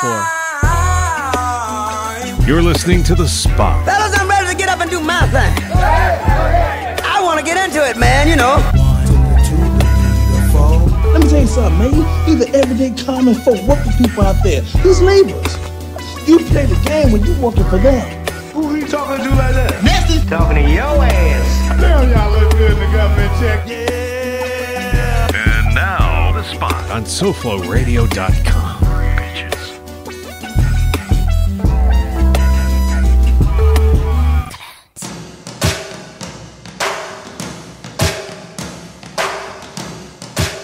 for. You're listening to The Spot. Fellas, I'm ready to get up and do my thing. I want to get into it, man, you know. Let me tell you something, man. These are everyday common folk, working people out there. These laborers. You play the game when you working for them. Who are you talking to like that? Nasty. Talking to your ass. Damn, y'all look good in the government check. Yeah. And now, The Spot on SoFloRadio.com. Bitches.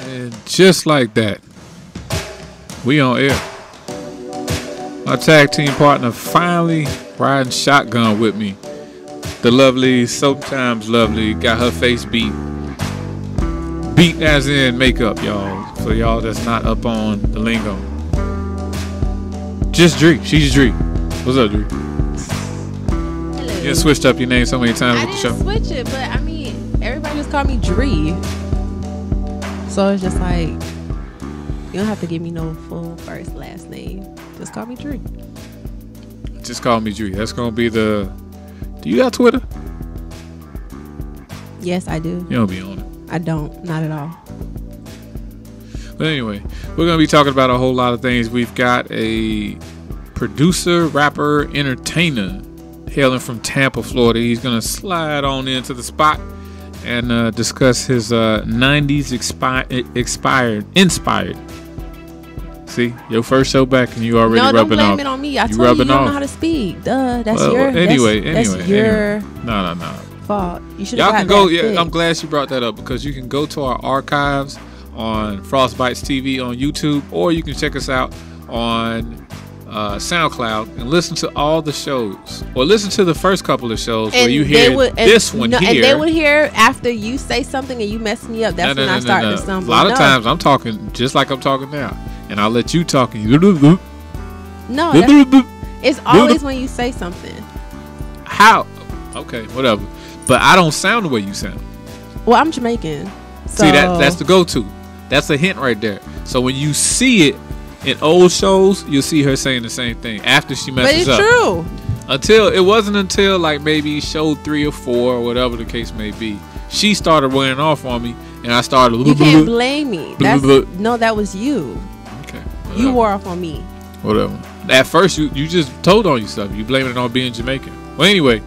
And just like that, we on air. My tag team partner finally riding shotgun with me. The lovely, sometimes lovely, got her face beat. Beat as in makeup, y'all. For y'all that's not up on the lingo. Just Dri. She's Dri. What's up, Dri? Hello. You switched up your name so many times with the show. I didn't switch it, but I mean, everybody just called me Dri. So it's just like, you don't have to give me no full first, last name. Just call me Dri. Just call me Dri. That's going to be the... Do you got Twitter? Yes, I do. You don't be on it. I don't. Not at all. But anyway, we're going to be talking about a whole lot of things. We've got a producer, rapper, entertainer hailing from Tampa, Florida. He's going to slide on into the spot and discuss his 90s inspired. See, your first show back and you already rubbing off. No, don't blame it on me. I told you don't know how to speak. Duh, that's your fault. You should have. Y'all can go. Yeah, I'm glad you brought that up because you can go to our archives on Frostbites TV on YouTube, or you can check us out on SoundCloud and listen to all the shows, or listen to the first couple of shows where you hear this one here. And they would hear after you say something and you mess me up. That's when I start to stumble. A lot of times I'm talking just like I'm talking now, and I'll let you talk. No, it's always when you say something. How? Okay, whatever. But I don't sound the way you sound. Well, I'm Jamaican. So. See, that's the go-to. That's a hint right there. So when you see it in old shows, you'll see her saying the same thing after she messes up. But it's true. It wasn't until like maybe show 3 or 4 or whatever the case may be, she started wearing off on me, and I started. You can't blame me. No, that was you. Okay. Whatever. You wore off on me. Whatever. At first, you just told on yourself. You blamed it on being Jamaican. Well, anyway.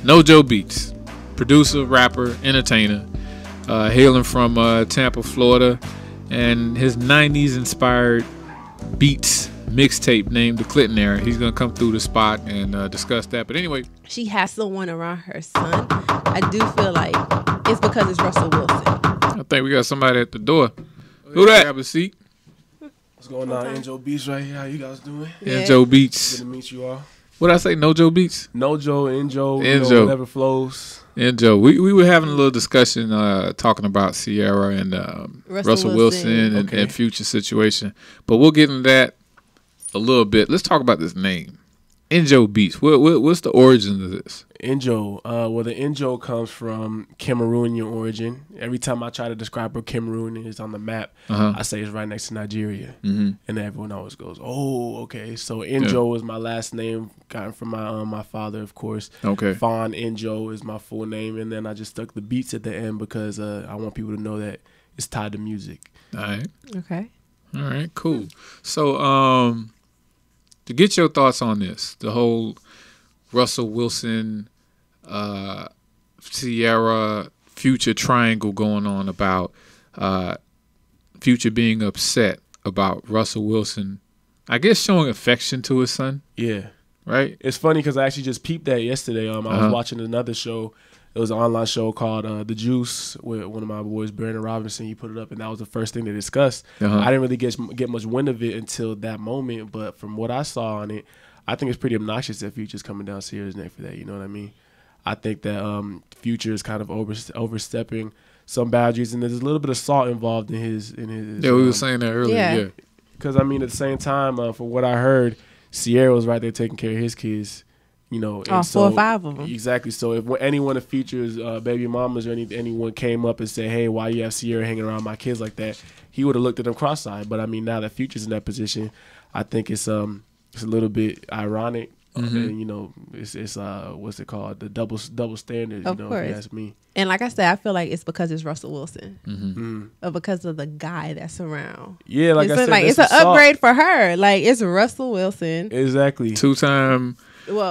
Njoh Beatz, producer, rapper, entertainer, hailing from Tampa, Florida, and his 90s inspired beats mixtape named The Clinton Era. He's gonna come through the spot and discuss that. But anyway, she has someone around her son. I do feel like it's because it's Russell Wilson. I think we got somebody at the door. Who that? Grab a seat. What's going on? Njoh Beatz right here. How you guys doing? Yeah. Njoh Beatz. Good to meet you all. What I say? Njoh Beatz? Njoh, whatever flows. Njoh. We were having a little discussion talking about Sierra and Russell Wilson and Future situation. But we'll get into that a little bit. Let's talk about this name. Njoh Beatz. What's the origin of this? Njoh. Well, the Njoh comes from Cameroonian origin. Every time I try to describe where Cameroon is on the map, I say it's right next to Nigeria. Mm-hmm. And everyone always goes, oh, okay. So Njoh is my last name, gotten from my father, of course. Okay. Fawn Njoh is my full name. And then I just stuck the Beats at the end because I want people to know that it's tied to music. All right. Okay. All right, cool. So, to get your thoughts on this, the whole Russell Wilson, Sierra, Future triangle going on about Future being upset about Russell Wilson, I guess showing affection to his son. Yeah. Right? It's funny because I actually just peeped that yesterday. I was watching another show. It was an online show called The Juice with one of my boys, Brandon Robinson. He put it up, and that was the first thing they discussed. I didn't really get much wind of it until that moment, but from what I saw on it, I think it's pretty obnoxious that Future's coming down Sierra's neck for that. You know what I mean? I think that Future is kind of overstepping some boundaries, and there's a little bit of salt involved in his. Yeah, we were saying that earlier. Yeah. Because I mean, at the same time, from what I heard, Sierra was right there taking care of his kids. You know, all 4 or 5 of them. Exactly. So if anyone of Future's baby mamas or anyone came up and said, "Hey, why you have Sierra hanging around my kids like that?" he would have looked at them cross-eyed. But I mean, now that Future's in that position, I think it's a little bit ironic. And, you know, it's what's it called? The double standard. Of course. If you ask me. And like I said, I feel like it's because it's Russell Wilson, or because of the guy that's around. Yeah, like I said, like it's an upgrade for her. Like it's Russell Wilson, exactly. 2-time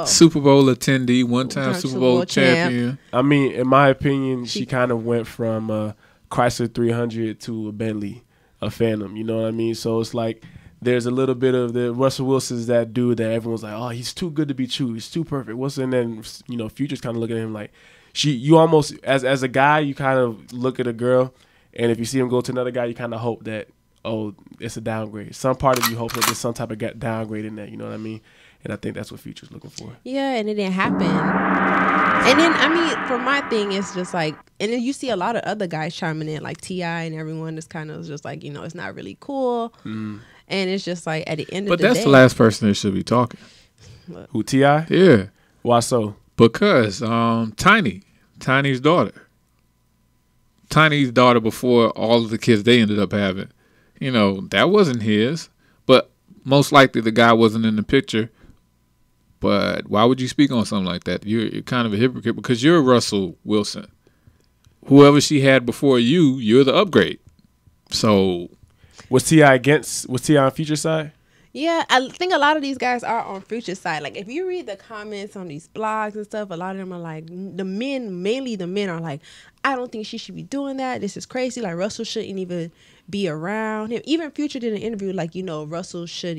Super Bowl attendee, 1-time Super Bowl champion. I mean, in my opinion, she kind of went from Chrysler 300 to a Bentley, a Phantom. You know what I mean? So it's like there's a little bit of the Russell Wilson's that dude that everyone's like, oh, he's too good to be true. He's too perfect. And then, you know, Future's kind of looking at him like, you almost, as a guy, you kind of look at a girl, and if you see him go to another guy, you kind of hope that, oh, it's a downgrade. Some part of you hope that there's some type of downgrade in that. You know what I mean? And I think that's what Future's looking for. Yeah, and it didn't happen. And then, I mean, for my thing, it's just like, and then you see a lot of other guys chiming in, like T.I. and everyone is kind of just like, you know, it's not really cool. And it's just like, at the end of the day. But that's the last person that should be talking. Who, T.I.? Yeah. Why so? Because Tiny's daughter. Tiny's daughter before all of the kids they ended up having. You know, that wasn't his. But most likely the guy wasn't in the picture. But why would you speak on something like that? You're kind of a hypocrite because you're Russell Wilson. Whoever she had before you, you're the upgrade. So was T.I. on Future's side? Yeah, I think a lot of these guys are on Future's side. Like, if you read the comments on these blogs and stuff, a lot of them are like, mainly the men are like, I don't think she should be doing that. This is crazy. Like, Russell shouldn't even be around him. Even Future did an interview like, you know, Russell should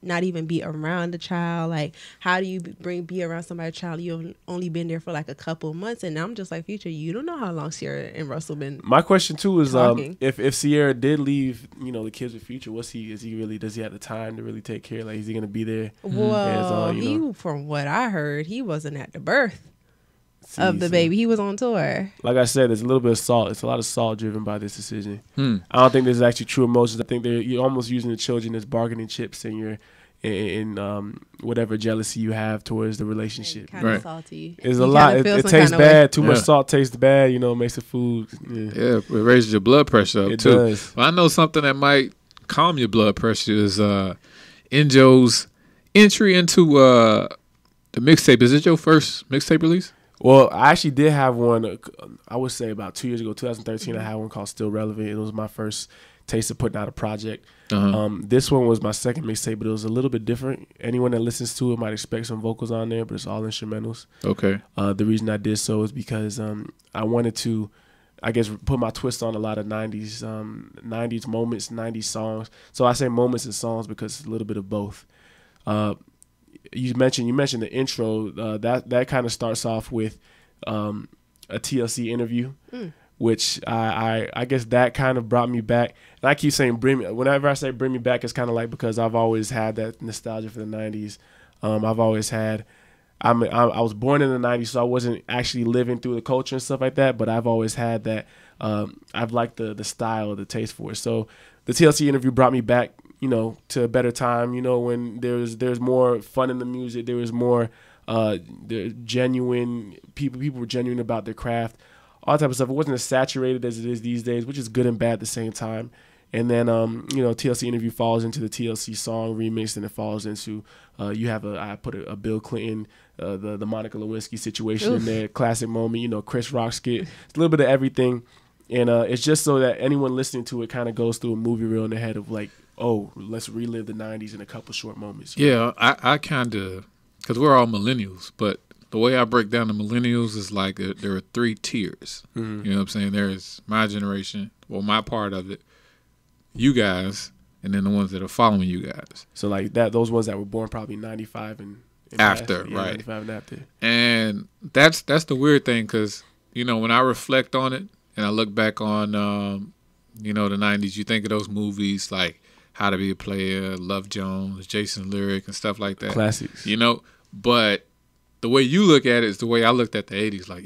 not even be around the child. Like, how do you be around somebody's child? You've only been there for like a couple months. And I'm just like, Future, you don't know how long Sierra and Russell been. My question too is, if Sierra did leave, you know, the kids with Future, does he have the time to really take care? Like, is he gonna be there? Well, from what I heard, he wasn't at the birth of the baby. He was on tour. Like I said, there's a little bit of salt. It's a lot of salt driven by this decision. I don't think there's actually true emotions. I think you're almost using the children as bargaining chips in whatever jealousy you have towards the relationship. Kind of salty. It's a lot. It tastes bad. Too much salt tastes bad. You know, makes the food. Yeah, it raises your blood pressure up too. Does. Well, I know something that might calm your blood pressure is Njoh's entry into the mixtape. Is it your first mixtape release? Well, I actually did have one, I would say about 2 years ago, 2013, I had one called Still Relevant. It was my first taste of putting out a project. This one was my second mixtape, but it was a little bit different. Anyone that listens to it might expect some vocals on there, but it's all instrumentals. Okay. The reason I did so is because I wanted to, I guess, put my twist on a lot of 90s moments, 90s songs. So I say moments and songs because it's a little bit of both. You mentioned the intro. That kind of starts off with a TLC interview, which I guess that kind of brought me back. And I keep saying whenever I say bring me back, it's kind of like because I've always had that nostalgia for the 90s. I've always had. I was born in the 90s, so I wasn't actually living through the culture and stuff like that. But I've always had that. I've liked the style, the taste for it. So the TLC interview brought me back, you know, to a better time, you know, when there's more fun in the music, there was more genuine people were genuine about their craft, all that type of stuff. It wasn't as saturated as it is these days, which is good and bad at the same time. And then you know, TLC interview falls into the TLC song remix, and it falls into I put a Bill Clinton, the Monica Lewinsky situation in there, classic moment, you know, Chris Rock skit. It's a little bit of everything. And it's just so that anyone listening to it kind of goes through a movie reel in their head of like, oh, let's relive the 90s in a couple short moments. Yeah, I kind of, because we're all millennials, but the way I break down the millennials is like there are 3 tiers. You know what I'm saying? There's my generation, well, my part of it, you guys, and then the ones that are following you guys. So like those ones that were born probably 95 and after, past, right? 95 and after. And that's the weird thing, because, you know, when I reflect on it and I look back on, you know, the 90s, you think of those movies like How to Be a Player, Love Jones, Jason Lyric, and stuff like that. Classics. You know, but the way you look at it is the way I looked at the 80s. Like,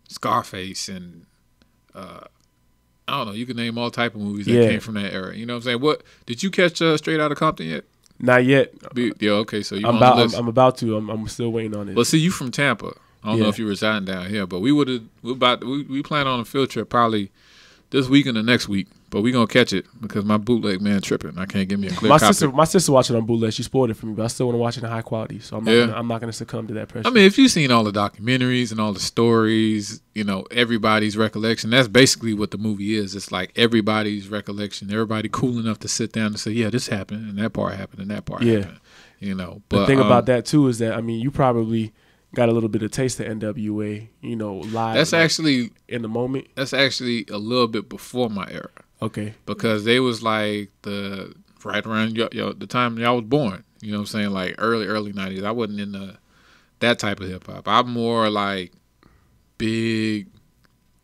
Scarface and, I don't know, you can name all type of movies that came from that era. You know what I'm saying? What did you catch Straight Outta Compton yet? Not yet. Yeah, okay. So I'm about to. I'm still waiting on it. Well, see, you from Tampa. I don't know if you're residing down here, but we plan on a field trip probably this week and the next week. But we gonna catch it because my bootleg man tripping. I can't give me a clear copy. My sister watched it on bootleg. She spoiled it for me, but I still want to watch it in high quality. So I'm not gonna succumb to that pressure. I mean, if you've seen all the documentaries and all the stories, everybody's recollection. That's basically what the movie is. It's like everybody's recollection. Everybody cool enough to sit down and say, "Yeah, this happened, and that part happened, and that part happened." But the thing about that too is that you probably got a little bit of taste of NWA. Live. That's actually in the moment. That's actually a little bit before my era. Okay. Because they was like right around the time y'all was born. You know what I'm saying? Like early 90s. I wasn't in that type of hip hop. I'm more like Big,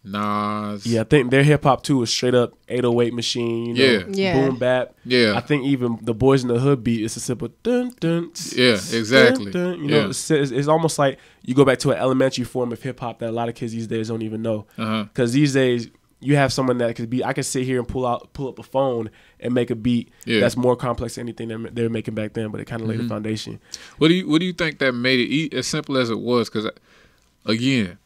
Nas. Yeah, I think their hip hop too is straight up 808 machine. Boom bap. Yeah. I think even the Boys in the Hood beat is a simple dun dun. Yeah, exactly. Dun, dun. It's almost like you go back to an elementary form of hip hop that a lot of kids these days don't even know. Because these days you have someone that could be. I could sit here and pull up a phone and make a beat that's more complex than anything they were making back then, but it kind of laid the foundation. What do you think that made it as simple as it was? Because again,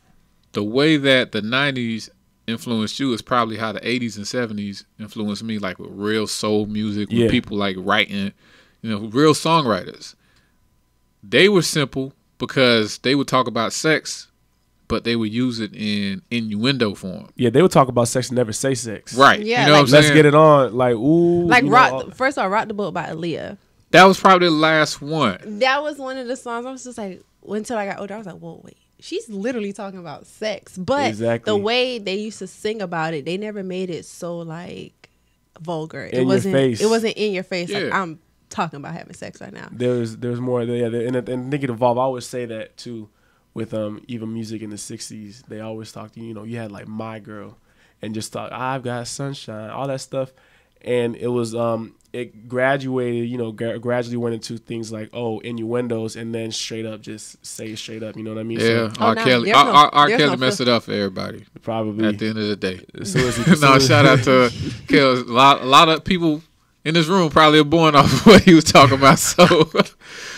the way that the 90s influenced you is probably how the 80s and 70s influenced me, like with real soul music, with people like writing, real songwriters. They were simple because they would talk about sex, but they would use it in innuendo form. Yeah, they would talk about sex and never say sex. Right. Yeah, you know what I'm saying? Let's get it on. Like, ooh. Like, first of all, Rock the Boat by Aaliyah. That was probably the last one. That was one of the songs. I was just like, until I got older, I was like, whoa, wait. She's literally talking about sex. But the way they used to sing about it, they never made it so, like, vulgar. It wasn't in your face. Yeah. Like, I'm talking about having sex right now. There's more. And I think it evolved. I always say that, too. With even music in the 60s, they always talked, you had like My Girl and just thought, I've got sunshine, all that stuff. And it was, it graduated, gradually went into things like, innuendos, and then straight up just say it straight up, you know what I mean? Yeah, So, R. Kelly messed it up for everybody. Probably. At the end of the day. No, shout out to Kelly. A lot of people in this room probably are born off of what he was talking about, so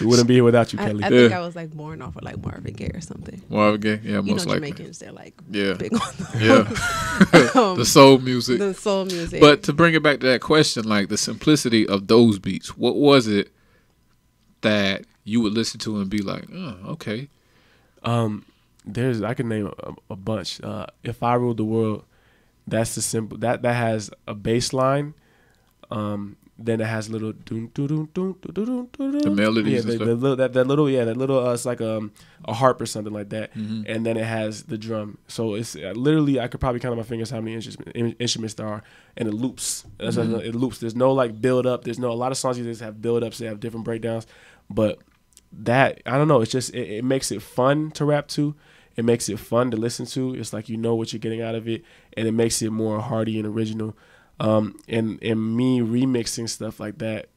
we wouldn't be here without you, Kelly. I think I was like born off of like Marvin Gaye or something. Marvin Gaye, yeah, most likely. Jamaicans, they're like big on the soul music. The soul music. But to bring it back to that question, like the simplicity of those beats, what was it that you would listen to and be like, oh, okay? I can name a bunch. If I Ruled the World, that's the simple that has a bass line. Then it has little the melodies, that little it's like a harp or something like that, and then it has the drum. So it's literally I could probably count on my fingers how many instruments there are, and it loops. It loops. There's no like build up. There's no a lot of songs these days have build ups. They have different breakdowns, but that I don't know. It's just it makes it fun to rap to. It makes it fun to listen to. It's like you know what you're getting out of it, and it makes it more hearty and original. And me remixing stuff like that,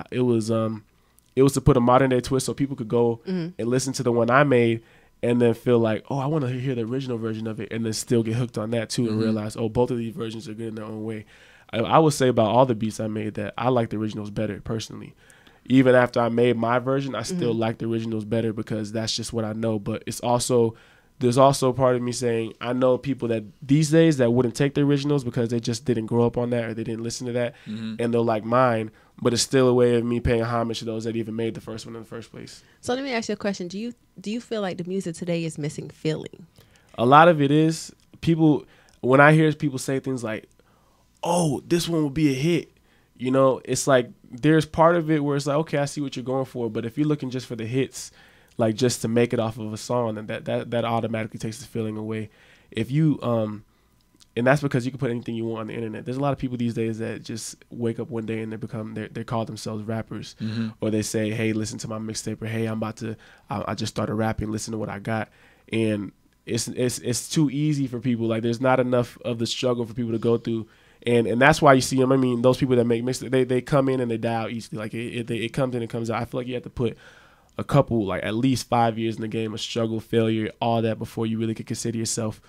it was to put a modern day twist so people could go and listen to the one I made and then feel like, oh, I want to hear the original version of it, and then still get hooked on that too and realize, oh, both of these versions are good in their own way. I would say about all the beats I made that I like the originals better personally. Even after I made my version, I still like the originals better because that's just what I know. But there's also part of me saying I know people that these days that wouldn't take the originals because they just didn't grow up on that or they didn't listen to that, and they'll like mine. But it's still a way of me paying homage to those that even made the first one in the first place. So let me ask you a question: Do you feel like the music today is missing feeling? A lot of it is. People, when I hear people say things like, "Oh, this one will be a hit," it's like there's part of it where it's like, okay, I see what you're going for, but if you're looking just for the hits, like just to make it off of a song, and that automatically takes the feeling away. If you and that's because you can put anything you want on the internet. There's a lot of people these days that just wake up one day and they call themselves rappers, or they say, hey, listen to my mixtape, or hey, I just started rapping, listen to what I got. And it's too easy for people. Like there's not enough of the struggle for people to go through. And that's why you see them. I mean, those people that make mixtape, they come in and they die out easily. Like it comes in and comes out. I feel like you have to put a couple, like at least 5 years in the game of struggle, failure, all that before you really could consider yourself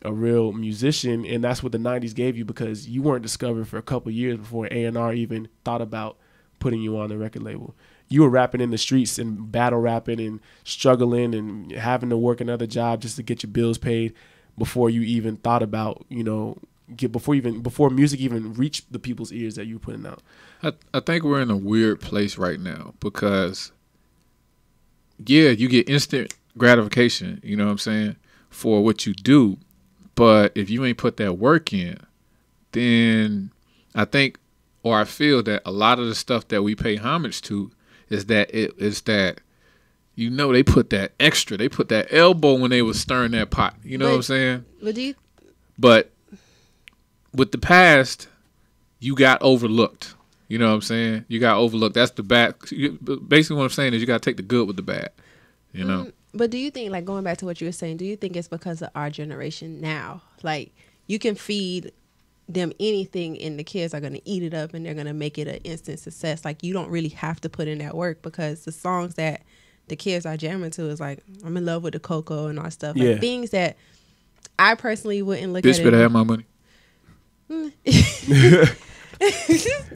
a real musician. And that's what the 90s gave you, because you weren't discovered for a couple years before A&R even thought about putting you on the record label. You were rapping in the streets and battle rapping and struggling and having to work another job just to get your bills paid before you even thought about, before music even reached the people's ears that you were putting out. I think we're in a weird place right now because, yeah, you get instant gratification, you know what I'm saying, for what you do. But if you ain't put that work in, then I think, or I feel that a lot of the stuff that we pay homage to is that they put that extra, they put that elbow when they was stirring that pot. You know what I'm saying? But with the past, you got overlooked. You know what I'm saying? You got overlooked. That's the bad. Basically, what I'm saying is you got to take the good with the bad. You know. But do you think, like, going back to what you were saying, do you think it's because of our generation now? Like, you can feed them anything and the kids are going to eat it up and they're going to make it an instant success. Like, you don't really have to put in that work because the songs that the kids are jamming to is like, I'm in love with the cocoa and all stuff. Like, yeah. Things that I personally wouldn't look Bitch at. better have my money.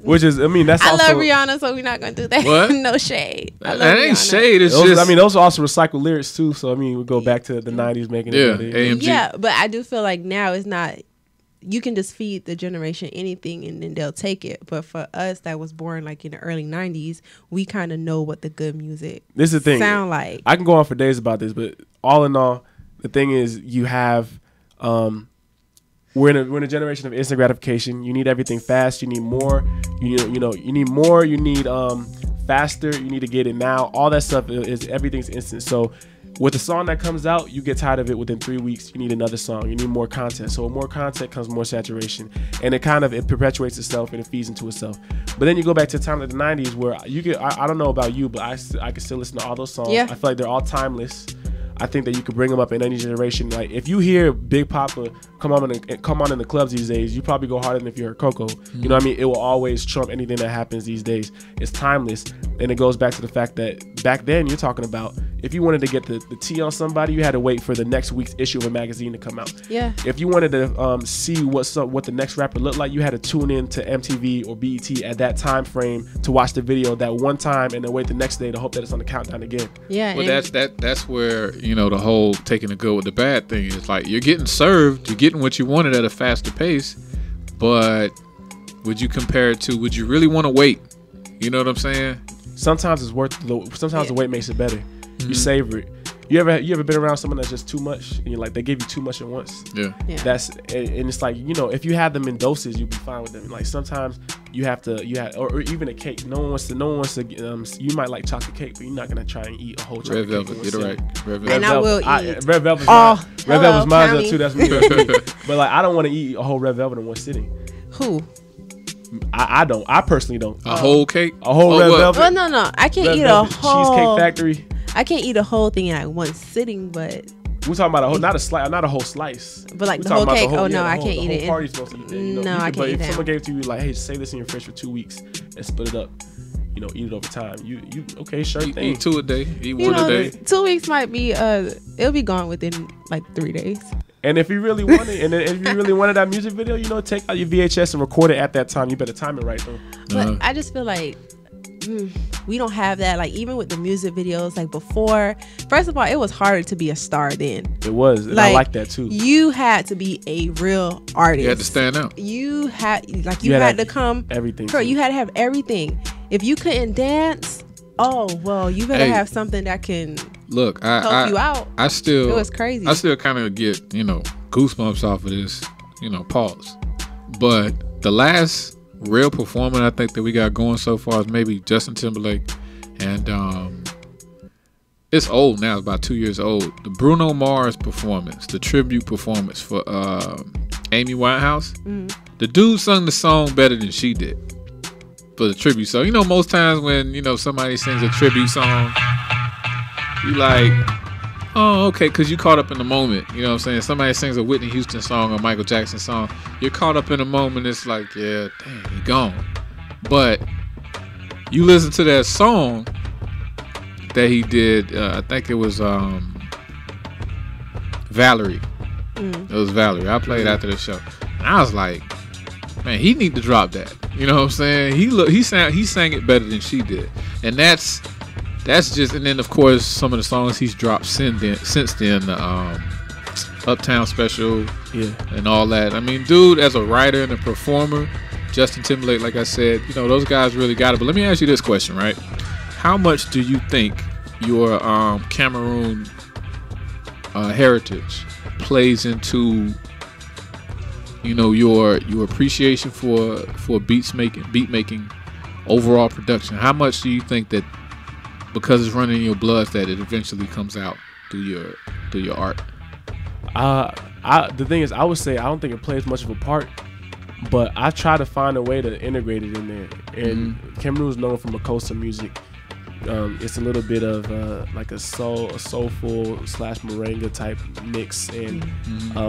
Which is, I mean, that's I also, love Rihanna, so we're not going to do that. What? No shade. I love That ain't Rihanna. shade. It's those, just, I mean, those are also recycled lyrics too. So I mean, we go back to the 90s making it better. AMG. Yeah, but I do feel like now it's not, you can just feed the generation anything and then they'll take it. But for us that was born like in the early 90s, we kind of know what the good music This is the thing. sound like. I can go on for days about this, but all in all, the thing is you have, we're in a generation of instant gratification. You need everything fast. You need more. You need more. You need faster. You need to get it now. All that stuff is everything's instant. So with a song that comes out, you get tired of it within 3 weeks. You need another song. You need more content. So with more content comes more saturation, and it perpetuates itself and it feeds into itself. But then you go back to the time of the 90s where you get. I don't know about you, but I can still listen to all those songs. Yeah. I feel like they're all timeless. I think that you could bring them up in any generation. Like if you hear Big Papa come on in the clubs these days, you probably go harder than if you heard Coco. You know what I mean? It will always trump anything that happens these days. It's timeless, and it goes back to the fact that back then you're talking about if you wanted to get the tea on somebody, you had to wait for the next week's issue of a magazine to come out. Yeah. If you wanted to see what the next rapper looked like, you had to tune in to MTV or BET at that time frame to watch the video that one time, and then wait the next day to hope that it's on the countdown again. Yeah. But that's where, the whole taking the good with the bad thing is. Like, you're getting served, you're getting what you wanted at a faster pace, but would you compare it to, would you really want to wait? You know what I'm saying? Sometimes it's sometimes the wait makes it better. You savor it. You ever been around someone that's just too much and you're like, they give you too much at once? Yeah. And it's like, if you have them in doses, you'll be fine with them. Like sometimes you have or even a cake. No one wants to you might like chocolate cake, but you're not gonna try and eat a whole chocolate Red cake. Velvet, you're right. Red And Velvet. I will eat. Red Velvet's Red Velvet's mine County. too. That's me. But like, I don't want to eat a whole Red Velvet in one sitting. Who? I don't. I personally don't. A whole cake? A whole Red Velvet. Well, no. I can't Red eat Velvet a whole Cheesecake Factory. I can't eat a whole thing in like one sitting, but We're talking about not a whole slice. But like We're the talking whole about cake. the whole- Oh no, yeah, the I whole- can't the eat whole it. party's supposed to eat that. No, I But can't eat if that. someone gave it to you like, hey, save this in your fridge for 2 weeks and split it up, eat it over time. You okay? Sure thing. Eat 2 a day. Eat 1 a day. 2 weeks might be it'll be gone within like 3 days. And if you really want it, and then if you really wanted that music video, take out your VHS and record it at that time. You better time it right though. But I just feel like we don't have that. Like even with the music videos, like before, first of all, it was harder to be a star then. It was, and I like that too. You had to be a real artist. You had to stand out. You had to come everything. Girl, you had to have everything. If you couldn't dance, oh well, you better have something that can help you out. It was crazy. I still kind of get goosebumps off of this pause. But the last real performer I think that we got going so far is maybe Justin Timberlake, and it's old now. It's about 2 years old. The Bruno Mars performance, the tribute performance for Amy Winehouse. The dude sung the song better than she did for the tribute song. Most times when somebody sings a tribute song, you like, oh, okay, because you caught up in the moment. You know what I'm saying? Somebody sings a Whitney Houston song or Michael Jackson song. You're caught up in the moment. It's like, yeah, damn, he gone. But you listen to that song that he did, I think it was Valerie. It was Valerie. I played after the show. And I was like, man, he need to drop that. You know what I'm saying? He sang it better than she did, and that's just. And then of course some of the songs he's dropped since then, Uptown Special, and all that. I mean, dude, as a writer and a performer, Justin Timberlake, like I said, you know, those guys really got it. But let me ask you this question, right? How much do you think your Cameroon heritage plays into, you know, your appreciation for beat making, overall production? How much do you think that because it's running in your blood that it eventually comes out through your art? The thing is, I would say I don't think it plays much of a part, but I try to find a way to integrate it in there. And Cameroon is known for Makossa music. It's a little bit of like a soulful / merengue type mix, and I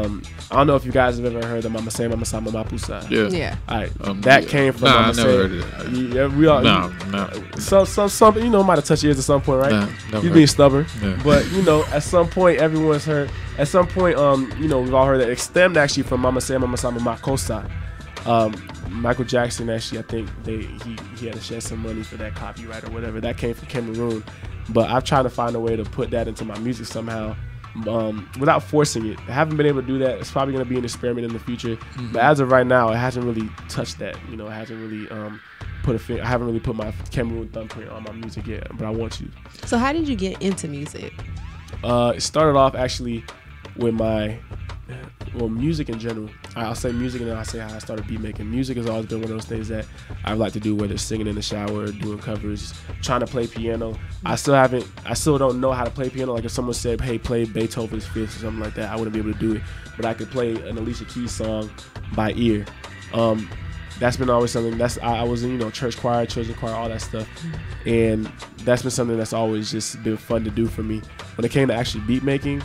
don't know if you guys have ever heard of Mama Say Mama Sa Mama Pusa. Yeah. All right. That came from Mama Say. I never heard of that. Yeah, we all. No. Some you know might have touched your ears at some point, right? No, You being stubborn, Yeah. but you know at some point everyone's heard. At some point, you know we've all heard that it stemmed actually from Mama Say Mama Sa Mama Kosa. Michael Jackson actually, I think he had to shed some money for that copyright or whatever. That came from Cameroon, but I've tried to find a way to put that into my music somehow, without forcing it. I haven't been able to do that. It's probably going to be an experiment in the future, but as of right now, it hasn't really touched that. You know, it hasn't really I haven't really put my Cameroon thumbprint on my music yet, but I want to. So how did you get into music? It started off actually with music in general. I'll say music and then I'll say how I started beat making. Music has always been one of those things that I like to do, whether it's singing in the shower, doing covers, trying to play piano. I still don't know how to play piano. Like if someone said, hey, play Beethoven's Fifth or something like that, I wouldn't be able to do it. But I could play an Alicia Keys song by ear. That's been always something. I was in, you know, church choir, children's choir, all that stuff. And that's been something that's always just been fun to do for me. When it came to actually beat making,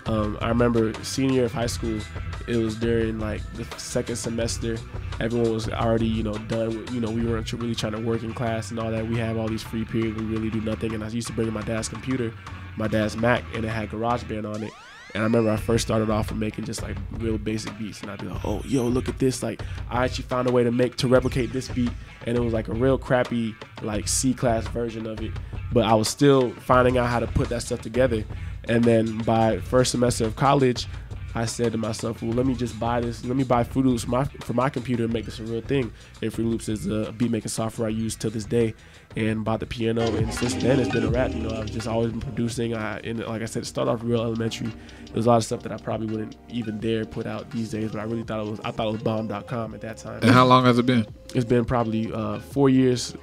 I remember senior year of high school, it was during like the second semester. Everyone was already, you know, done with, you know, we weren't really trying to work in class and all that. We have all these free periods, we really do nothing. And I used to bring in my dad's computer, my dad's Mac, and it had GarageBand on it. And I remember I first started off with making just like real basic beats, and I'd be like, oh, yo, look at this. Like I actually found a way to replicate this beat, and it was like a real crappy like C-class version of it. But I was still finding out how to put that stuff together. And then by first semester of college, I said to myself, well, let me just buy this. Let me buy Fruity Loops for my computer and make this a real thing. And Fruity Loops is a beat making software I use to this day. And bought the piano, and since then it's been a wrap. You know, I've just always been producing. And like I said, it started off real elementary. There was a lot of stuff that I probably wouldn't even dare put out these days, but I really thought it was bomb.com at that time. And how long has it been? It's been probably 4 years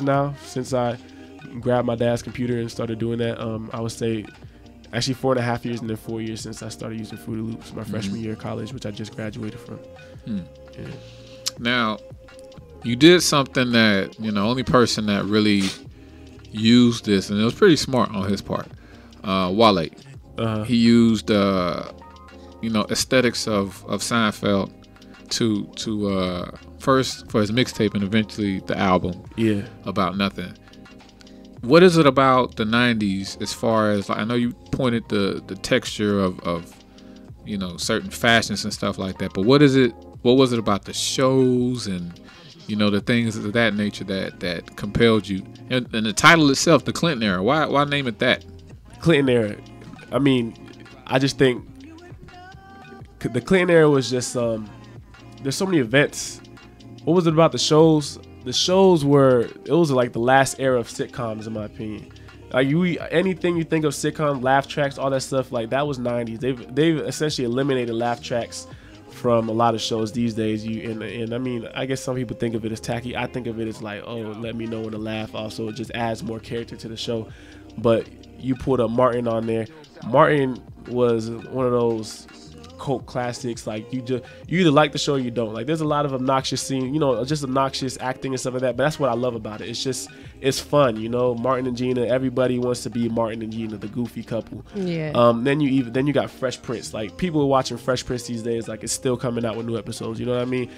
now since I grabbed my dad's computer and started doing that. I would say actually 4.5 years, and then 4 years since I started using Fruity Loops my freshman year of college, which I just graduated from. Yeah. Now, you did something that, you know, only person that really used this, and it was pretty smart on his part, Wale. He used, you know, aesthetics of Seinfeld to first for his mixtape and eventually the album. Yeah. About Nothing. What is it about the 90s as far as, like, I know you pointed the texture of, you know, certain fashions and stuff like that, but what was it about the shows and, you know, the things of that nature that compelled you? And the title itself, the Clinton era, why name it that? Clinton era. I mean, I just think the Clinton era was just, there's so many events. What was it about the shows? The shows it was like the last era of sitcoms, in my opinion. Like anything you think of sitcom, laugh tracks, all that stuff, like that was 90s. They've essentially eliminated laugh tracks from a lot of shows these days. And I mean, I guess some people think of it as tacky. I think of it as like, oh, let me know when to laugh. Also, it just adds more character to the show. But you put a Martin on there. Martin was one of those cult classics. Like you either like the show or you don't. Like there's a lot of obnoxious scene, you know, just obnoxious acting and stuff like that. But that's what I love about it. It's fun, you know. Martin and Gina, everybody wants to be Martin and Gina, the goofy couple. Yeah. Then you got Fresh Prince. Like people are watching Fresh Prince these days. Like it's still coming out with new episodes. You know what I mean?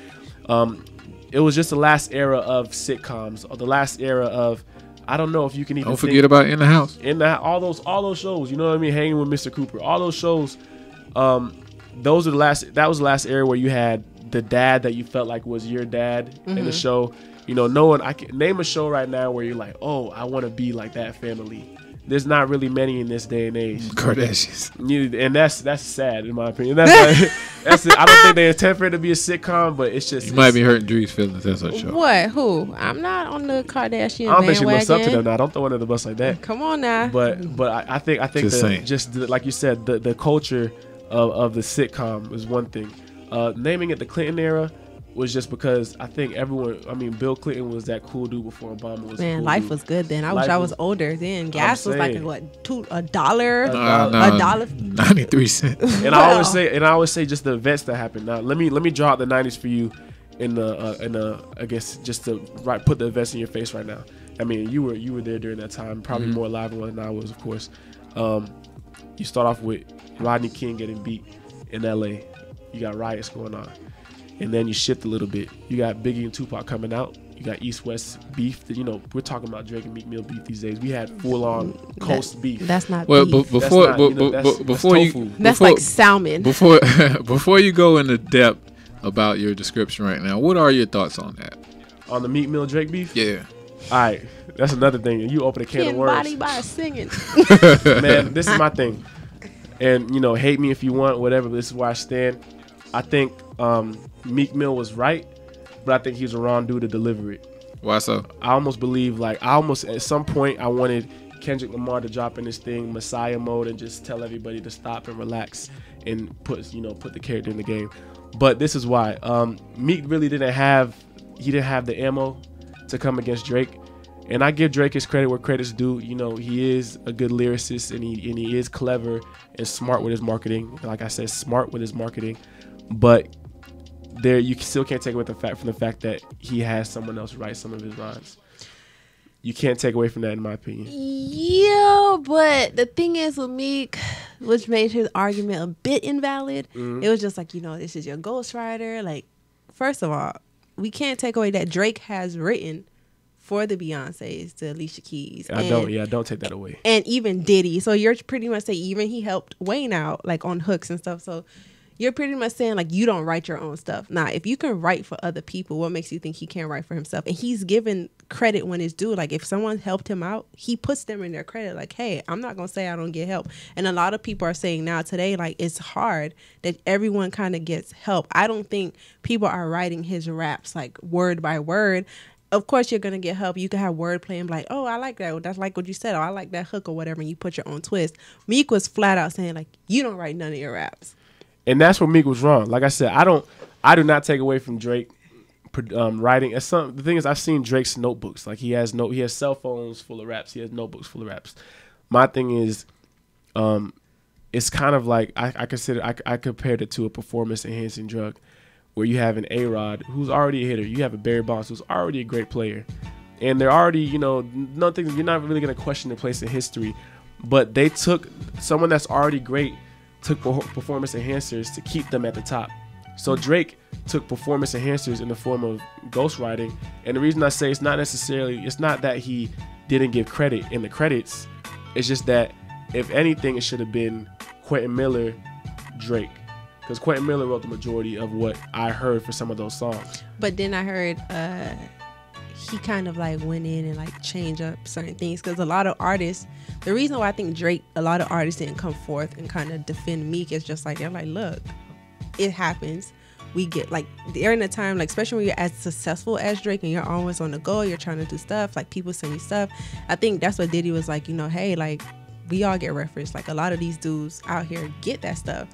It was just the last era of sitcoms, or the last era of, I don't know if you can even. Don't forget about In the House. All those shows. You know what I mean? Hanging with Mr. Cooper. All those shows. That was the last era where you had the dad that you felt like was your dad in the show. You know, no one, I can name a show right now where you're like, oh, I want to be like that family. There's not really many in this day and age. Kardashians. And that's sad in my opinion. That's it. I don't think they intend for it to be a sitcom, but it's just. You might be hurting Dre's feelings. That's her show. What? Who? I'm not on the Kardashian I don't think she bandwagon. looks up to them now. Don't throw under the bus like that. Come on now. But I think like you said, the culture of the sitcom is one thing. Naming it the Clinton era was just because I think Bill Clinton was that cool dude before Obama was. Man, cool life dude. was good then. I wish I was older then. Gas was like what, $1? $1.93. And I always say just the events that happened. Now let me draw out the 90s for you in the I guess just to put the events in your face right now. I mean, you were there during that time, probably more alive than I was, of course. You start off with Rodney King getting beat in LA. You got riots going on. And then you shift a little bit. You got Biggie and Tupac coming out. You got East-West beef. You know, we're talking about Drake and Meek Mill beef these days. We had full-on coast beef. That's not well, beef. That's like salmon. Before you go into depth about your description right now, what are your thoughts on that? On the Meek Mill Drake beef? Yeah. All right. That's another thing. You open a can of worms. Body by singing. Man, this is my thing. And, you know, hate me if you want, whatever, but this is where I stand. I think Meek Mill was right, but I think he was the wrong dude to deliver it. Why so? I almost believe, at some point, I wanted Kendrick Lamar to drop in this thing, Messiah mode, and just tell everybody to stop and relax and put the character in the game. But this is why. Meek really didn't have the ammo to come against Drake. And I give Drake his credit where credit's due. You know, he is a good lyricist and he is clever and smart with his marketing. Like I said, smart with his marketing. But you still can't take away from the fact that he has someone else write some of his rhymes. You can't take away from that, in my opinion. Yeah, but the thing is with Meek, which made his argument a bit invalid, it was just like, you know, this is your ghostwriter. Like, first of all, we can't take away that Drake has written for the Beyoncés, the Alicia Keys. Don't take that away. And even Diddy. So you're pretty much saying even he helped Wayne out, like on hooks and stuff. So you're pretty much saying like you don't write your own stuff. Now, if you can write for other people, what makes you think he can't write for himself? And he's given credit when it's due. Like if someone helped him out, he puts them in their credit. Like, hey, I'm not gonna say I don't get help. And a lot of people are saying now today, like it's hard that everyone kind of gets help. I don't think people are writing his raps like word by word. Of course, you're gonna get help. You can have wordplay and be like, "Oh, I like that. That's like what you said. Oh, I like that hook or whatever." And you put your own twist. Meek was flat out saying like, "You don't write none of your raps." And that's where Meek was wrong. Like I said, I do not take away from Drake writing. The thing is, I've seen Drake's notebooks. Like he has cell phones full of raps. He has notebooks full of raps. My thing is, it's kind of like I compared it to a performance enhancing drug, where you have an A-Rod who's already a hitter. You have a Barry Bonds who's already a great player. And they're already, you're not really going to question their place in history. But they took someone that's already great, took performance enhancers to keep them at the top. So Drake took performance enhancers in the form of ghostwriting. And the reason I say it's not that he didn't give credit in the credits. It's just that, if anything, it should have been Quentin Miller, Drake. Because Quentin Miller wrote the majority of what I heard for some of those songs. But then I heard he kind of like went in and like changed up certain things. Because a lot of artists, the reason why I think a lot of artists didn't come forth and kind of defend Meek is just like, they're like, look, it happens. We get like, during the time, like especially when you're as successful as Drake and you're always on the go, you're trying to do stuff, like people send you stuff. I think that's what Diddy was like, hey, like we all get referenced. Like a lot of these dudes out here get that stuff.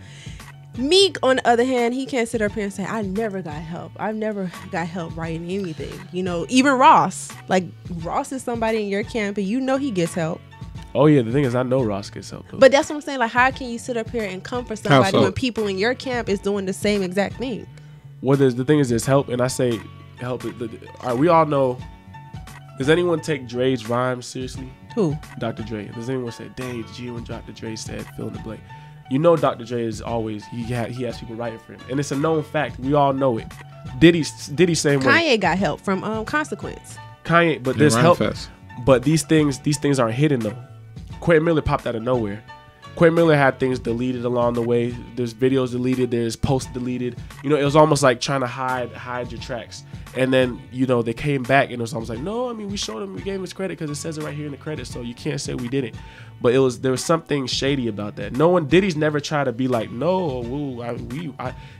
Meek, on the other hand, he can't sit up here and say, I never got help. I've never got help writing anything. Even Ross. Like, Ross is somebody in your camp and he gets help. Oh, yeah. The thing is, I know Ross gets help, though. But that's what I'm saying. Like, how can you sit up here and come for somebody when people in your camp is doing the same exact thing? Well, the thing is, there's help. And I say help. All right, we all know. Does anyone take Dre's rhymes seriously? Who? Dr. Dre. Does anyone say, dang, did you when Dr. Dre said, fill in the blank? Dr. Dre is always, he has people writing for him. And it's a known fact. We all know it. Diddy same way. Kanye got help from Consequence. Kanye, but there's help. But these things aren't hidden though. Quentin Miller popped out of nowhere. Quentin Miller had things deleted along the way. There's videos deleted. There's posts deleted. You know, it was almost like trying to hide your tracks. And then, you know, they came back and it was almost like, no, I mean, we showed him, we gave him his credit because it says it right here in the credits, so you can't say we didn't. But there was something shady about that. Diddy's never tried to be like, no,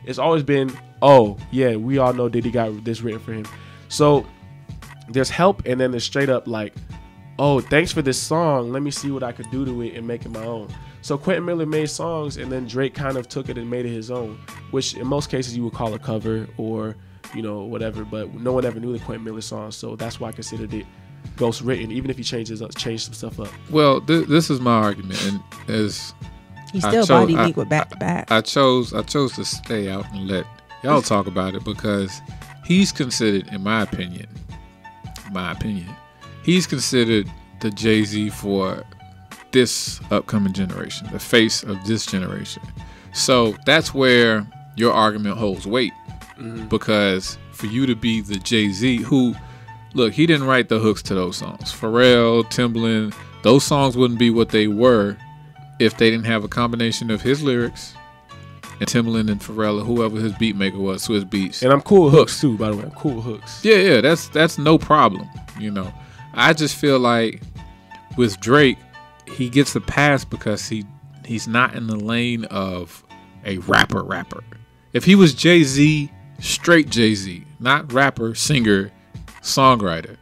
it's always been, oh, yeah, we all know Diddy got this written for him. So there's help, and then there's straight up like, oh, thanks for this song. Let me see what I could do to it and make it my own. So Quentin Miller made songs, and then Drake kind of took it and made it his own, which in most cases you would call a cover or, you know, whatever. But no one ever knew the Quentin Miller song, so that's why I considered it ghost written, even if he changed some stuff up. Well, this is my argument, and as he still body Meek with back to back. I chose to stay out and let y'all talk about it because he's considered, in my opinion, he's considered the Jay-Z for this upcoming generation, the face of this generation. So that's where your argument holds weight, because for you to be the Jay-Z who, look, he didn't write the hooks to those songs. Pharrell, Timbaland, those songs wouldn't be what they were if they didn't have a combination of his lyrics and Timbaland and Pharrell or whoever his beat maker was, Swiss Beats. And I'm cool with hooks too, by the way. I'm cool with hooks. Yeah, that's no problem. You know, I just feel like with Drake, he gets a pass because he's not in the lane of a rapper. If he was Jay-Z, straight Jay-Z, not rapper, singer, songwriter,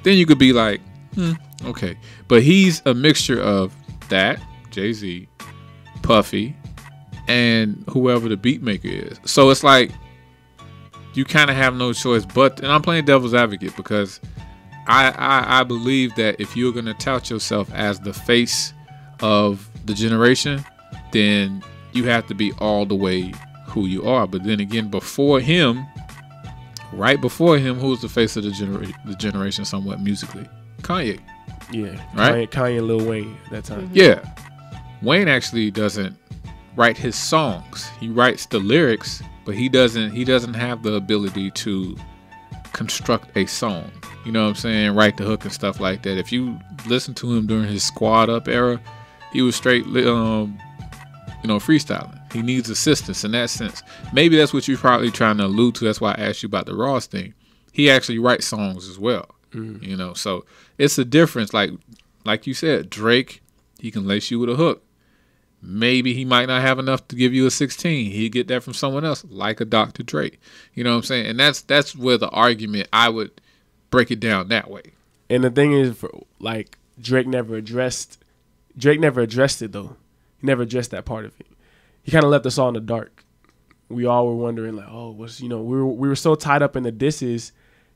then you could be like, okay. But he's a mixture of that, Jay-Z, Puffy, and whoever the beat maker is. So it's like you kind of have no choice but, and I'm playing devil's advocate because I believe that if you're going to tout yourself as the face of the generation, then you have to be all the way who you are. But then again, right before him, who's the face of the generation somewhat musically? Kanye. Yeah. Right? Kanye and Lil Wayne at that time. Yeah. Wayne actually doesn't write his songs. He writes the lyrics, but he doesn't have the ability to construct a song. You know what I'm saying? Write the hook and stuff like that. If you listen to him during his Squad Up era, he was straight freestyling. He needs assistance in that sense. Maybe that's what you're probably trying to allude to. That's why I asked you about the Ross thing. He actually writes songs as well. You know, so it's a difference. Like you said, Drake, he can lace you with a hook. Maybe he might not have enough to give you a 16. He'd get that from someone else, like a Dr. Dre. You know what I'm saying? And that's where the argument, I would break it down that way. And the thing is, Drake never addressed it though. He never addressed that part of it. He kind of left us all in the dark. We all were wondering, like, oh, we were so tied up in the disses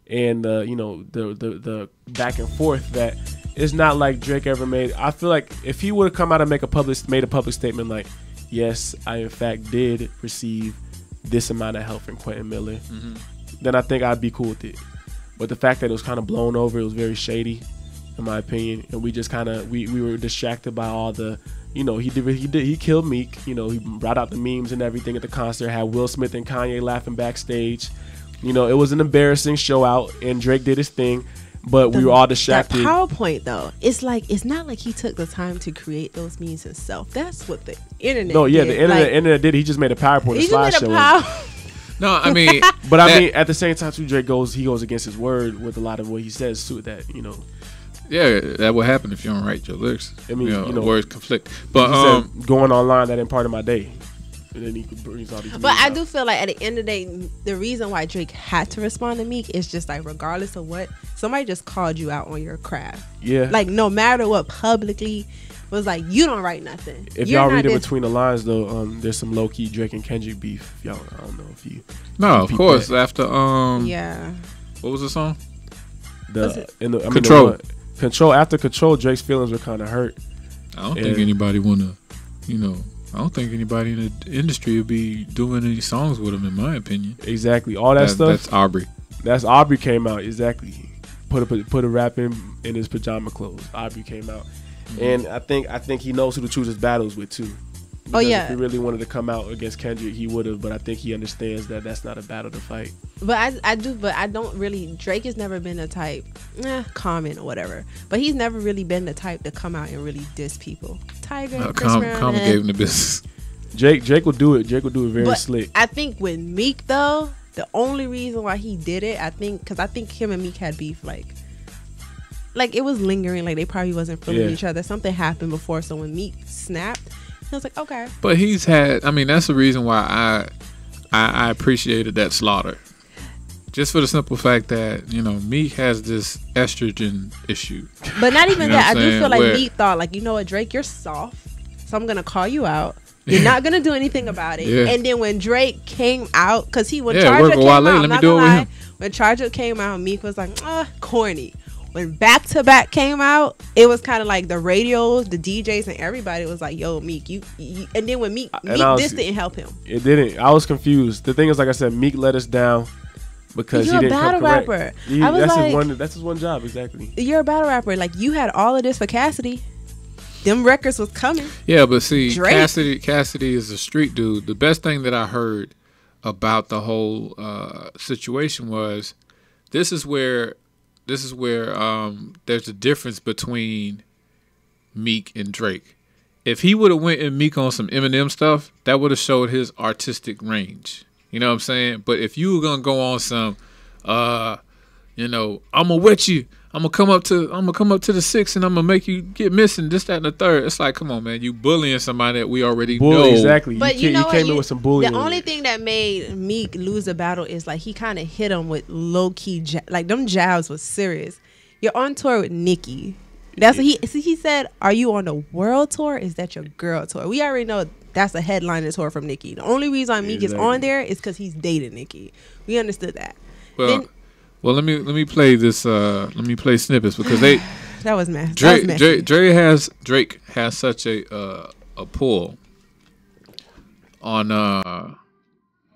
and the back and forth that it's not like Drake ever made. I feel like if he would have come out and made a public statement like, yes, I in fact did receive this amount of help from Quentin Miller, then I think I'd be cool with it. But the fact that it was kind of blown over, it was very shady, in my opinion, and we just kind of we were distracted by all the, he killed Meek, he brought out the memes and everything at the concert, had Will Smith and Kanye laughing backstage. It was an embarrassing show out, and Drake did his thing, but we were all distracted. That PowerPoint though, it's not like he took the time to create those memes himself. That's what the internet did. No, yeah, the internet did. He just made a PowerPoint, a slideshow. No, I mean, but I mean, at the same time, too, Drake goes against his word with a lot of what he says too. That Yeah, that will happen if you don't write your lyrics. I mean, words conflict. But said, going online, that ain't part of my day. And then he brings all these. But I do feel like at the end of the day, the reason why Drake had to respond to Meek is just like, regardless of what, somebody just called you out on your craft. Yeah. Like, no matter what, publicly was like, you don't write nothing. If y'all read it between the lines, though, there's some low key Drake and Kendrick beef. Y'all, I don't know if you. No, of course. That. After yeah. What was the song? Control. Control. After Control, Drake's feelings were kind of hurt. I don't think anybody wanna, I don't think anybody in the industry would be doing any songs with him, in my opinion. Exactly. All that stuff. That's Aubrey. That's Aubrey came out. Exactly. Put a rap in his pajama clothes. Aubrey came out. And I think he knows who to choose his battles with too. Because yeah. if he really wanted to come out against Kendrick, he would have. But I think he understands that that's not a battle to fight. But I don't really. Drake has never been the type, Common or whatever. But he's never really been the type to come out and really diss people. Tiger, Chris Brown, Common gave him the business. Drake will do it. Drake will do it very slick. I think with Meek though, the only reason why he did it, because I think him and Meek had beef, like it was lingering, like they probably wasn't feeling each other. Something happened before, so when Meek snapped, I was like, okay. But he's had. I mean, that's the reason why I appreciated that slaughter. Just for the simple fact that, Meek has this estrogen issue. But not even that. I do feel like Meek thought, like, you know what, Drake, you're soft, so I'm gonna call you out. You're not gonna do anything about it. Yeah. And then when Drake came out, because when Charger came out, I'm not gonna lie, when Charger came out, Meek was like, corny. When Back to Back came out, it was kind of like the radios, the DJs, and everybody was like, "Yo, Meek, you." And then when Meek this didn't help him. It didn't. I was confused. The thing is, like I said, Meek let us down because he didn't come correct. You're a battle rapper. That's his one job, exactly. You're a battle rapper. Like, you had all of this for Cassidy. Them records was coming. Yeah, but see, Drake. Cassidy is a street dude. The best thing that I heard about the whole situation was this is where there's a difference between Meek and Drake. If he would have went and Meek on some Eminem stuff, that would have showed his artistic range. You know what I'm saying? But if you were gonna go on some, I'm gonna wet you. I'm gonna come up to the 6 and I'm gonna make you get missing this, that, and the third. It's like, come on, man, you bullying somebody that we already know. Exactly. But you came in with some bullying. The only thing that made Meek lose the battle is like he kind of hit him with low key, like them jabs was serious. You're on tour with Nicki. That's what he said. Are you on the world tour? Is that your girl tour? We already know that's a headliner tour from Nicki. The only reason Meek is on there is because he's dating Nicki. We understood that. Well, let me play this. Let me play snippets because they. That was messy. Drake has such a pull on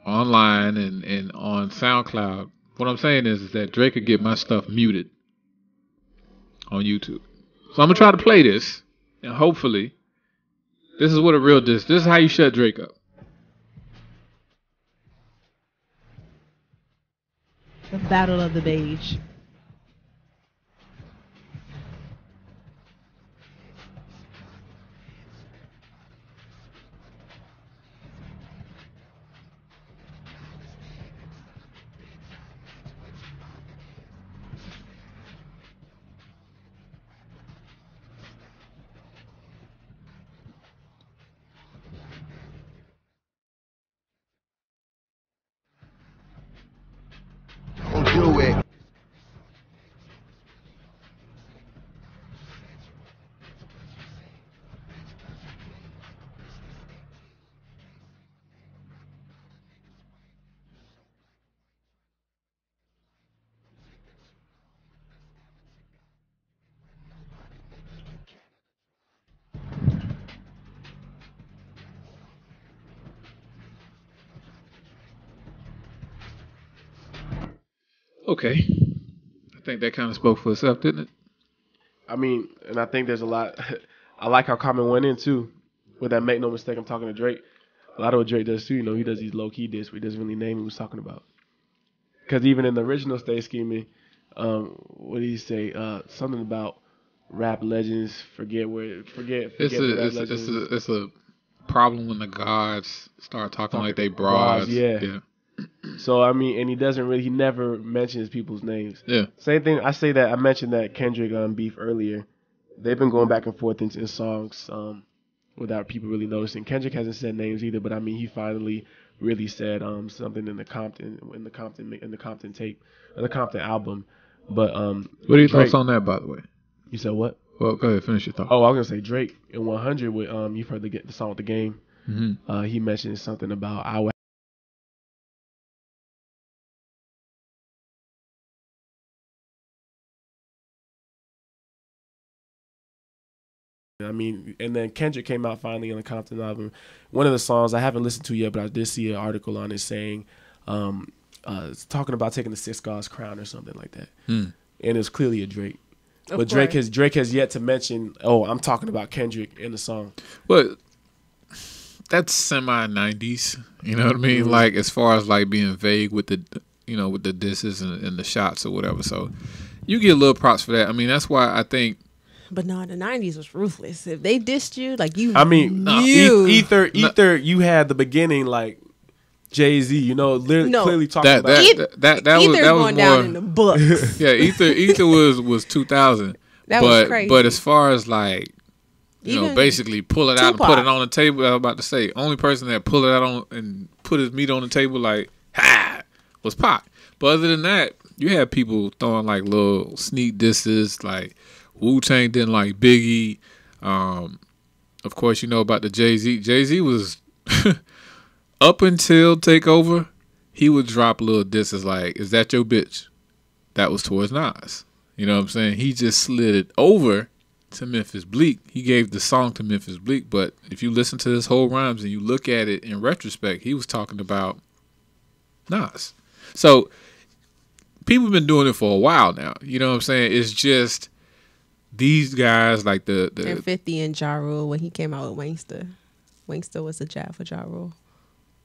online and on SoundCloud. What I'm saying is that Drake could get my stuff muted on YouTube. So I'm gonna try to play this, and hopefully, this is what a real diss. This is how you shut Drake up. The Battle of the Beige. Do it. Okay. I think that kind of spoke for itself, didn't it? I mean, and I think there's a lot. I like how Common went in, too. With that Make No Mistake, I'm talking to Drake. A lot of what Drake does, too, he does these low-key diss where he doesn't really name who he's talking about. Because even in the original Stay Scheming, what did he say? Something about rap legends, forget It's a problem when the gods start talking like they broads. Yeah. So, I mean, and he never mentions people's names. Yeah. Same thing, I mentioned that Kendrick beef earlier. They've been going back and forth in songs without people really noticing. Kendrick hasn't said names either, but I mean, he finally really said something in the Compton tape, or the Compton album. But what are your thoughts on that, by the way? You said what? Well, go ahead, finish your thought. Oh, I was gonna say Drake in 100 with you've heard the song with the game. Mm-hmm. He mentioned something about I mean, and then Kendrick came out finally on the Compton album. One of the songs I haven't listened to yet, but I did see an article on it saying, it's talking about taking the 6 God's crown or something like that. And it's clearly a Drake. But Drake has yet to mention, I'm talking about Kendrick in the song. But semi 90s. You know what I mean? Mm-hmm. Like as far as like being vague with the with the disses and the shots or whatever. So you get a little props for that. I mean, that's why I think. But no, the 90s was ruthless. If they dissed you, like you, I mean, knew. Ether, you had the beginning like Jay-Z, clearly talking about that Ether was going more down in the books. yeah. Ether was 2000. That but was crazy. but as far as like Even basically pull it out and Tupac. put it on the table. I was about to say, only person that pulled it out on and put his meat on the table like was Pac. But other than that, you had people throwing like little sneak disses. Like Wu-Tang didn't like Biggie. Of course, you know about the Jay-Z. Jay-Z was up until Takeover. He would drop little disses like, "Is that your bitch?" That was towards Nas. You know what I'm saying? He just slid it over to Memphis Bleak. He gave the song to Memphis Bleak, but if you listen to his whole rhymes and you look at it in retrospect, he was talking about Nas. So people have been doing it for a while now. You know what I'm saying? It's just these guys like the and 50 and Ja Rule when he came out with Wangsta. Wangsta was a jab for Ja Rule.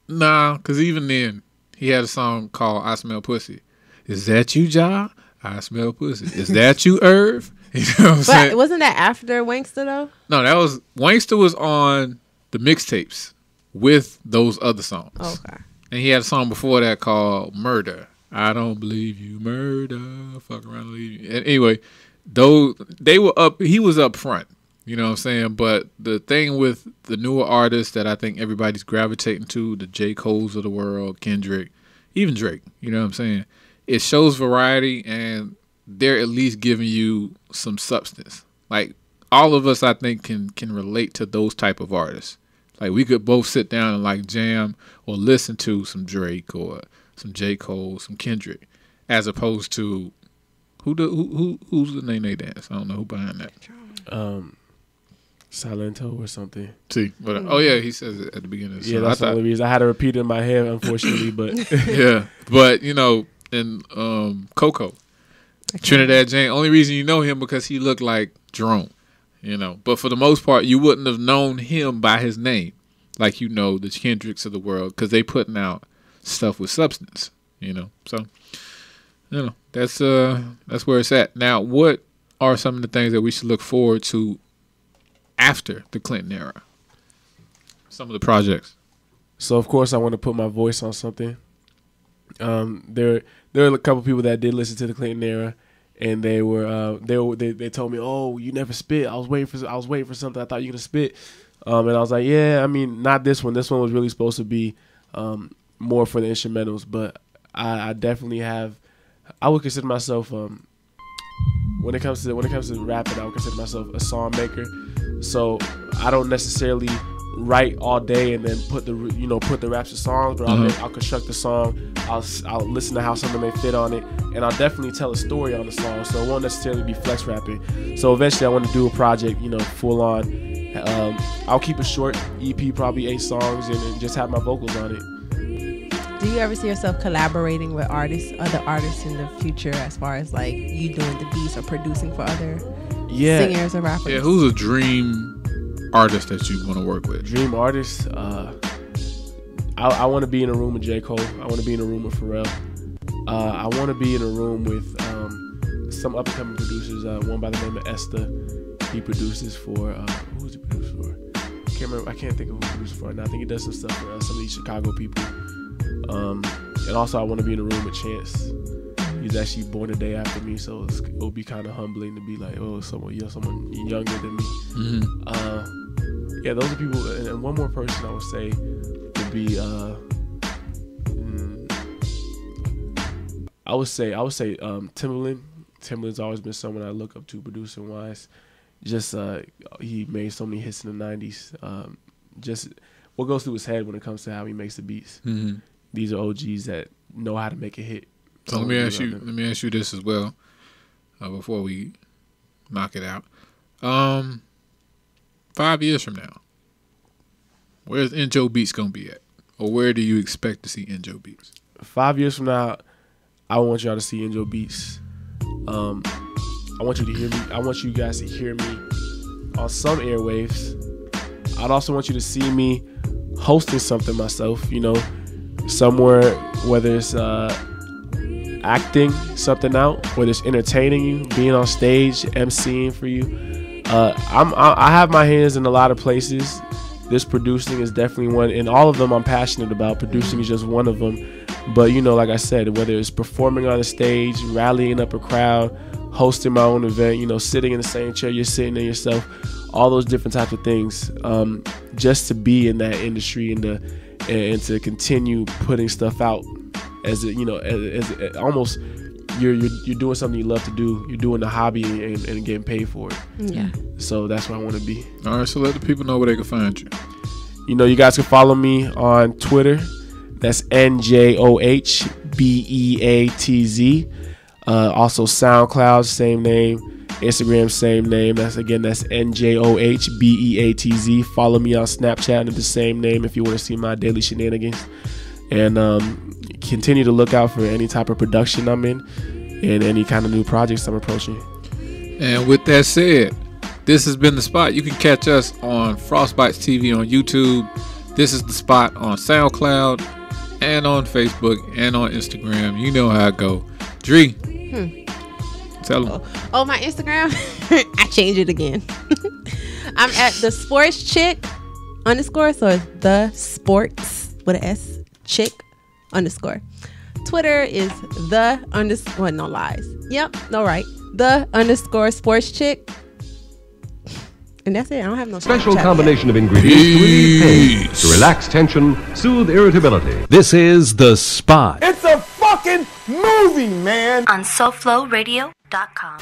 Nah, because even then he had a song called "I Smell Pussy." Is that you, Ja? I smell pussy. Is that you, Irv? You know what I'm saying? But wasn't that after Wangsta though? No, that was Wangsta was on the mixtapes with those other songs. Okay. And he had a song before that called "Murder." I don't believe you, murder. Fuck around and leave you. And anyway, they were up. He was up front. You know what I'm saying? But the thing with the newer artists that I think everybody's gravitating to, the J. Cole's of the world, Kendrick, even Drake. You know what I'm saying? It shows variety, and they're at least giving you some substance. Like all of us, I think, can relate to those type of artists. Like we could both sit down and like jam or listen to some Drake or some J. Cole, some Kendrick, as opposed to who's the Nene Dance? I don't know who behind that. Silento or something. See, but oh yeah, he says it at the beginning of the song. Yeah, that's the only reason. I had to repeat it in my head, unfortunately, but yeah, but and Coco, Trinidad James. Only reason you know him because he looked like Jerome, But for the most part, you wouldn't have known him by his name, like the Kendricks of the world, because they putting out stuff with substance, So, that's where it's at. Now, what are some of the things that we should look forward to after the Clinton era? Some of the projects. So of course I want to put my voice on something. There are a couple people that did listen to the Clinton era, and they told me, "Oh, you never spit." I was waiting for something. I thought you were gonna spit, and I was like, "Yeah, I mean, not this one. This one was really supposed to be more for the instrumentals." But I definitely have. I would consider myself when it comes to rapping, I would consider myself a song maker. So I don't necessarily write all day and then put the raps to songs, but I'll construct the song. I'll listen to how something may fit on it, and I'll definitely tell a story on the song. So it won't necessarily be flex rapping. So eventually, I want to do a project, full on. I'll keep it short, EP, probably 8 songs, and just have my vocals on it. Do you ever see yourself collaborating with other artists in the future, as far as like you doing the beats or producing for other singers or rappers? Yeah, who's a dream artist that you want to work with? Dream artist? I want to be in a room with J. Cole. I want to be in a room with Pharrell. I want to be in a room with some up-and-coming producers. One by the name of Esther. He produces for who's he produce for? I can't think of who he produces for now. I think he does some stuff for some of these Chicago people. And also I want to be in a room with Chance. He's actually born a day after me, so it'll be kind of humbling to be like, oh, someone younger than me. Mm-hmm. Yeah, those are people. And one more person I would say would be, I would say Timbaland. Timbaland's always been someone I look up to producing wise. Just he made so many hits in the 90s. Just what goes through his head when it comes to how he makes the beats. Mm-hmm. These are OGs that know how to make a hit. So let me ask you this as well, before we knock it out. 5 years from now, where's Njoh Beatz gonna be at, or where do you expect to see Njoh Beatz? 5 years from now, I want y'all to see Njoh Beatz. I want you to hear me. I want you guys to hear me on some airwaves. I'd also want you to see me hosting something myself, you know, somewhere, whether it's acting something out, whether it's entertaining you, being on stage, emceeing for you. I have my hands in a lot of places. This producing is definitely one, and all of them I'm passionate about. Producing is just one of them. But, you know, like I said, whether it's performing on the stage, rallying up a crowd, hosting my own event, you know, sitting in the same chair you're sitting in yourself, all those different types of things, just to be in that industry and to continue putting stuff out as you know, as almost you're doing something you love to do. You're doing the hobby and getting paid for it. Yeah. So that's where I want to be. All right, so let the people know where they can find you. You know, you guys can follow me on Twitter. That's NJOH BEATZ. Also SoundCloud, same name. Instagram, same name. That's NJOH BEATZ. Follow me on Snapchat under the same name if you want to see my daily shenanigans. And continue to look out for any type of production I'm in and any kind of new projects I'm approaching. And with that said, this has been The Spot. You can catch us on Frostbites TV on YouTube. This is The Spot on SoundCloud and on Facebook and on Instagram. You know how it go. Dri, tell them. Oh, my Instagram? I changed it again. I'm at the sports chick _ so it's the sports with an S chick _ Twitter is the _ no lies. Yep, no right. The _ sports chick. And that's it. I don't have no special combination of ingredients to relieve pain, to relax tension, soothe irritability. This is The Spot. It's a fucking movie, man. On SoFloRadio.com.